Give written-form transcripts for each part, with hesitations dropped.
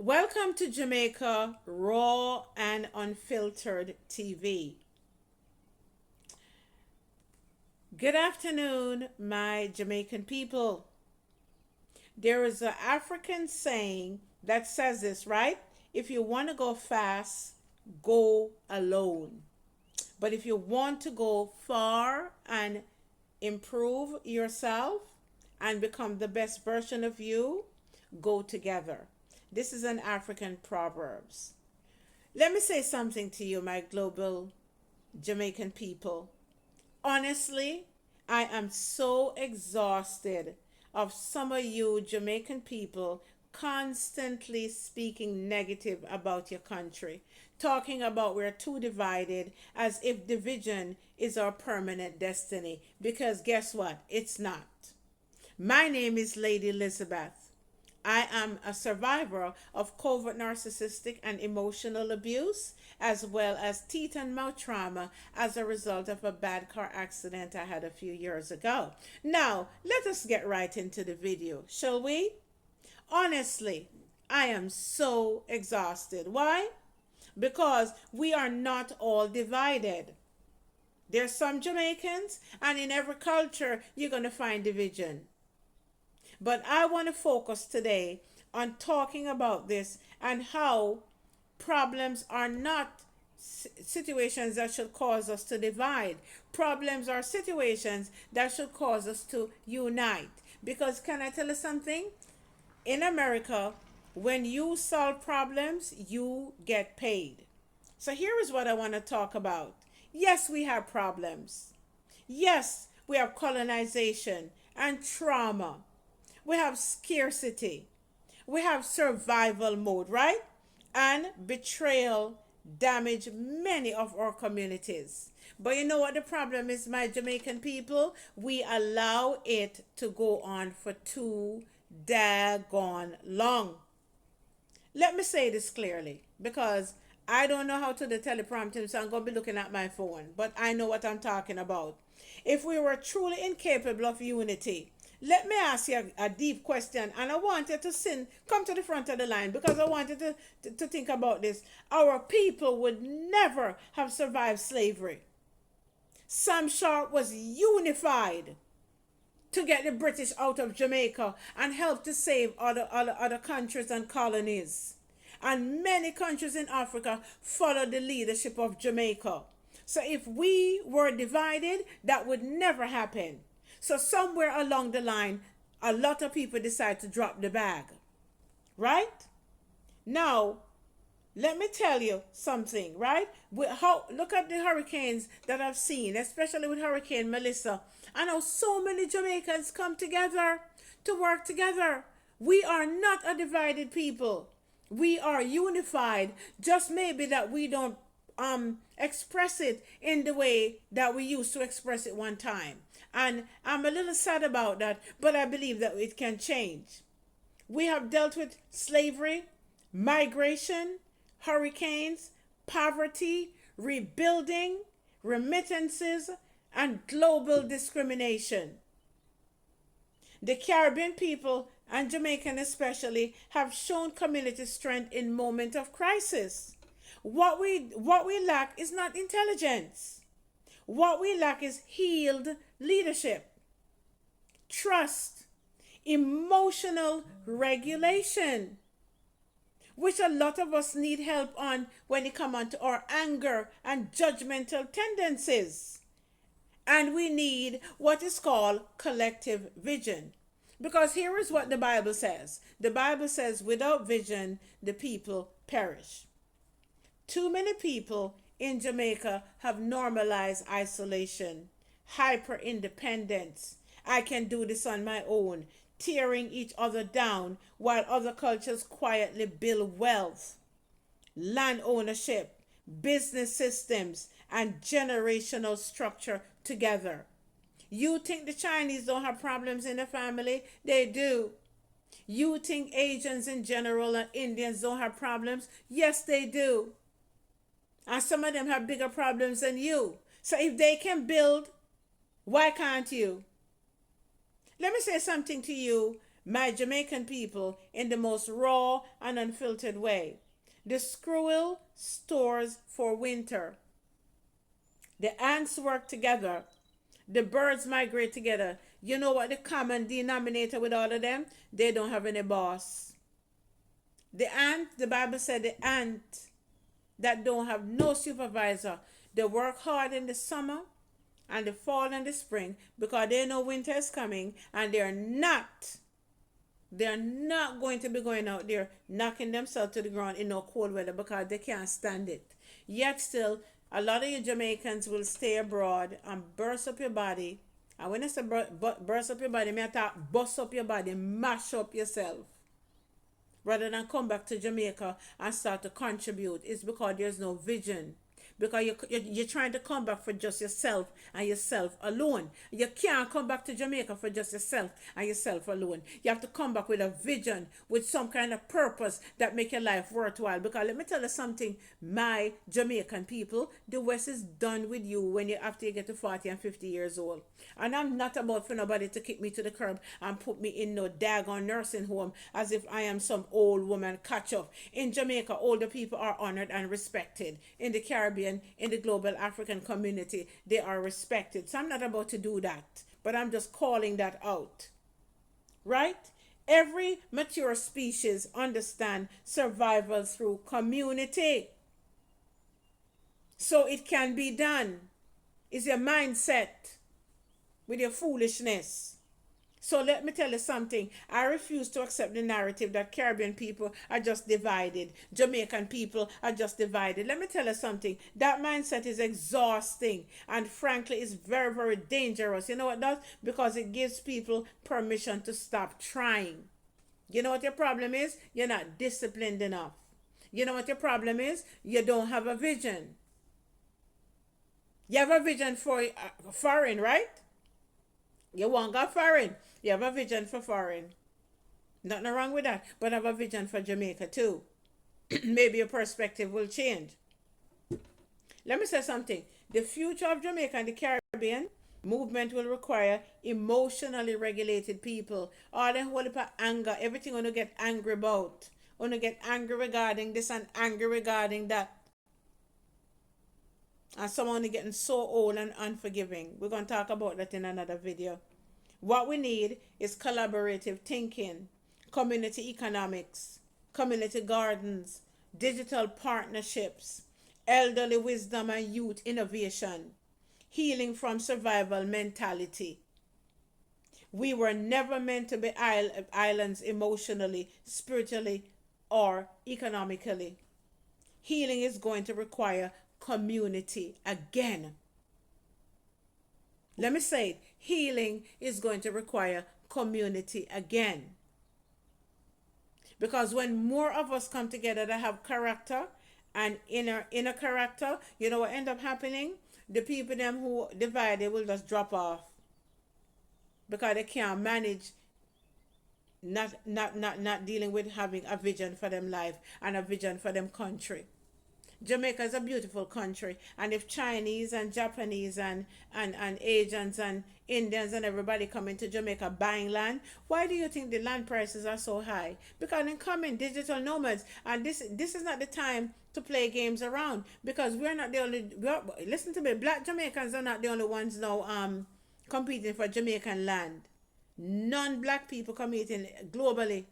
Welcome to Jamaica Raw and Unfiltered TV. Good afternoon, my Jamaican people. There is an African saying that says this, right? If you want to go fast, go alone. But if you want to go far and improve yourself and become the best version of you, go together. This is an African proverbs. Let me say something to you, my global Jamaican people. Honestly, I am so exhausted of some of you Jamaican people constantly speaking negative about your country, talking about we're too divided as if division is our permanent destiny. Because guess what? It's not. My name is Lady Elizabeth. I am a survivor of covert narcissistic and emotional abuse, as well as teeth and mouth trauma as a result of a bad car accident I had a few years ago. Now, let us get right into the video, shall we? Honestly, I am so exhausted. Why? Because we are not all divided. There's some Jamaicans, and in every culture, you're going to find division. But I want to focus today on talking about this and how problems are not situations that should cause us to divide. Problems are situations that should cause us to unite. Because, can I tell you something? In America, when you solve problems, you get paid. So, here is what I want to talk about. Yes, we have problems. Yes, we have colonization and trauma. We have scarcity. We have survival mode, right? And betrayal damage many of our communities. But you know what the problem is, my Jamaican people? We allow it to go on for too daggone long. Let me say this clearly because I don't know how to do teleprompting, so I'm going to be looking at my phone. But I know what I'm talking about. If we were truly incapable of unity, let me ask you a deep question, and I want you to come to the front of the line because I want you to think about this. Our people would never have survived slavery. Sam Sharp was unified to get the British out of Jamaica and help to save other countries and colonies. And many countries in Africa followed the leadership of Jamaica. So if we were divided, that would never happen. So somewhere along the line, a lot of people decide to drop the bag. Right? Now, let me tell you something, right? Look at the hurricanes that I've seen, especially with Hurricane Melissa. I know so many Jamaicans come together to work together. We are not a divided people. We are unified. Just maybe that we don't express it in the way that we used to express it one time. And I'm a little sad about that, but I believe that it can change. We have dealt with slavery, migration, hurricanes, poverty, rebuilding, remittances, and global discrimination. The Caribbean people, and Jamaican especially, have shown community strength in moments of crisis. What we lack is not intelligence. What we lack is healed leadership, trust, emotional regulation, which a lot of us need help on when it comes on to our anger and judgmental tendencies. And we need what is called collective vision. Because here is what the Bible says. The Bible says, without vision, the people perish. Too many people in Jamaica have normalized isolation, hyper independence. I can do this on my own, tearing each other down while other cultures quietly build wealth, land ownership, business systems, and generational structure together. You think the Chinese don't have problems in the family? They do. You think Asians in general and Indians don't have problems? Yes, they do. And some of them have bigger problems than you. So if they can build, why can't you? Let me say something to you, my Jamaican people, in the most raw and unfiltered way. The squirrel stores for winter. The ants work together. The birds migrate together. You know what the common denominator with all of them? They don't have any boss. The ant, the Bible said the ant that don't have no supervisor, they work hard in the summer and the fall and the spring because they know winter is coming, and they're not going to be going out there knocking themselves to the ground in no cold weather because they can't stand it. Yet still, a lot of you Jamaicans will stay abroad and burst up your body. And when I say burst up your body, I talk bust up your body, mash up yourself, rather than come back to Jamaica and start to contribute. It's because there's no vision. Because you're trying to come back for just yourself and yourself alone. You can't come back to Jamaica for just yourself and yourself alone. You have to come back with a vision, with some kind of purpose that make your life worthwhile. Because let me tell you something, my Jamaican people, the West is done with you when after you get to 40 and 50 years old. And I'm not about for nobody to kick me to the curb and put me in no daggone nursing home as if I am some old woman catch up. In Jamaica, older people are honored and respected. In the Caribbean, in the global African community, they are respected. So I'm not about to do that, but I'm just calling that out. Right? Every mature species understand survival through community. So it can be done. It's your mindset with your foolishness. So let me tell you something. I refuse to accept the narrative that Caribbean people are just divided. Jamaican people are just divided. Let me tell you something. That mindset is exhausting and frankly is very, very dangerous. You know what it does? Because it gives people permission to stop trying. You know what your problem is? You're not disciplined enough. You know what your problem is? You don't have a vision. You have a vision for foreign, right? You want go foreign. You have a vision for foreign. Nothing wrong with that. But have a vision for Jamaica too. Maybe your perspective will change. Let me say something. The future of Jamaica and the Caribbean movement will require emotionally regulated people. All them whole heap of anger, everything want to get angry about. Want to get angry regarding this and angry regarding that. And someone is getting so old and unforgiving. We're going to talk about that in another video. What we need is collaborative thinking, community economics, community gardens, digital partnerships, elderly wisdom and youth innovation, healing from survival mentality. We were never meant to be islands emotionally, spiritually, or economically. Healing is going to require community again. Let me say it. Healing is going to require community again. Because when more of us come together that have character and inner character, you know what end up happening? The people them who divide, they will just drop off. Because they can't manage not dealing with having a vision for them life and a vision for them country. Jamaica is a beautiful country, and if Chinese and Japanese and Asians and Indians and everybody coming to Jamaica buying land, why do you think the land prices are so high? Because they come in digital nomads, and this is not the time to play games around, because we're not the only. Listen to me, Black Jamaicans are not the only ones now competing for Jamaican land. Non-black people competing globally.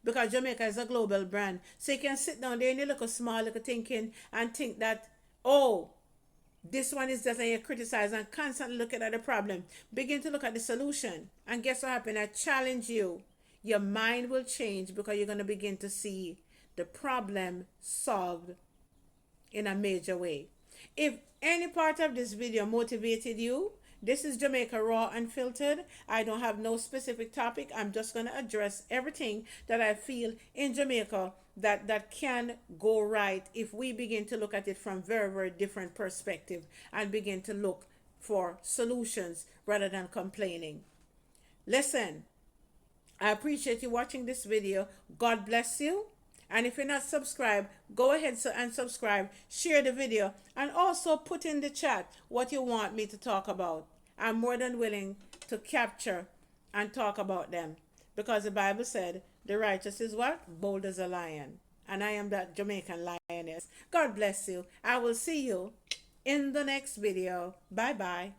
Because Jamaica is a global brand. So you can sit down there and you look a small little thinking and think that, oh, this one is just, and you criticize and constantly looking at the problem. Begin to look at the solution. And guess what happened? I challenge you. Your mind will change because you're going to begin to see the problem solved in a major way. If any part of this video motivated you, this is Jamaica Raw Unfiltered. I don't have no specific topic. I'm just going to address everything that I feel in Jamaica that can go right if we begin to look at it from very, very different perspective and begin to look for solutions rather than complaining. Listen, I appreciate you watching this video. God bless you. And if you're not subscribed, go ahead and subscribe, share the video, and also put in the chat what you want me to talk about. I'm more than willing to capture and talk about them. Because the Bible said the righteous is what? Bold as a lion. And I am that Jamaican lioness. God bless you. I will see you in the next video. Bye bye.